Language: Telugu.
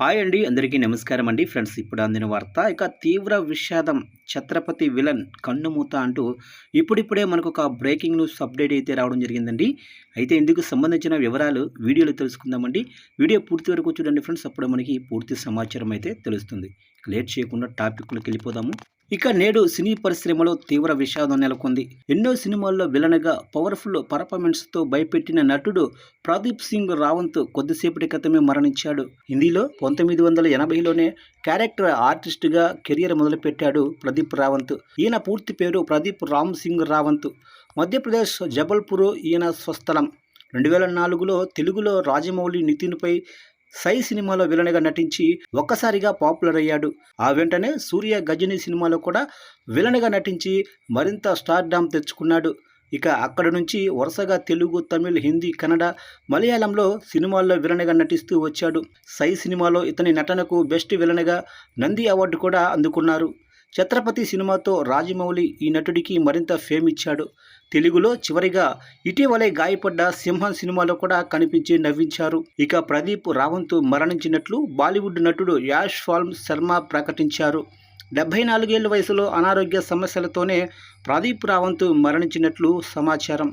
హాయ్ అండి. అందరికీ నమస్కారం అండి. ఫ్రెండ్స్, ఇప్పుడు అందిన వార్త ఇక తీవ్ర విషాదం, ఛత్రపతి విలన్ కన్నుమూత అంటూ ఇప్పుడిప్పుడే మనకు ఒక బ్రేకింగ్ న్యూస్ అప్డేట్ అయితే రావడం జరిగిందండి. అయితే ఇందుకు సంబంధించిన వివరాలు వీడియోలో తెలుసుకుందామండి. వీడియో పూర్తి వరకు చూడండి ఫ్రెండ్స్, అప్పుడు మనకి పూర్తి సమాచారం అయితే తెలుస్తుంది. లేట్ చేయకుండా టాపిక్లోకి వెళ్ళిపోదాము. ఇక నేడు సినీ పరిశ్రమలో తీవ్ర విషాదం నెలకొంది. ఎన్నో సినిమాల్లో విలన్గా పవర్ఫుల్ పర్ఫార్మెన్స్తో భయపెట్టిన నటుడు ప్రదీప్ సింగ్ రావంత్ కొద్దిసేపటి క్రితమే మరణించాడు. హిందీలో 1980లోనే క్యారెక్టర్ ఆర్టిస్ట్గా కెరియర్ మొదలుపెట్టాడు ప్రదీప్ రావంత్. ఈయన పూర్తి పేరు ప్రదీప్ రామ్ సింగ్ రావంత్. మధ్యప్రదేశ్ జబల్పూర్ ఈయన స్వస్థలం. 2004లో తెలుగులో రాజమౌళి నితిన్పై సై సినిమాలో విలన్గా నటించి ఒక్కసారిగా పాపులర్ అయ్యాడు. ఆ వెంటనే సూర్య గజని సినిమాలో కూడా విలన్గా నటించి మరింత స్టార్డామ్ తెచ్చుకున్నాడు. ఇక అక్కడి నుంచి వరుసగా తెలుగు, తమిళ్, హిందీ, కన్నడ, మలయాళంలో సినిమాల్లో విలన్గా నటిస్తూ వచ్చాడు. సై సినిమాలో ఇతని నటనకు బెస్ట్ విలన్గా నంది అవార్డు కూడా అందుకున్నారు. ఛత్రపతి సినిమాతో రాజమౌళి ఈ నటుడికి మరింత ఫేమ్ ఇచ్చాడు. తెలుగులో చివరిగా ఇటీవలే గాయపడ్డ సింహం సినిమాలో కూడా కనిపించి నవ్వించారు. ఇక ప్రదీప్ రావంత్ మరణించినట్లు బాలీవుడ్ నటుడు యాష్ ఫాల్మ్ శర్మ ప్రకటించారు. 74 ఏళ్ల వయసులో అనారోగ్య సమస్యలతోనే ప్రదీప్ రావంత్ మరణించినట్లు సమాచారం.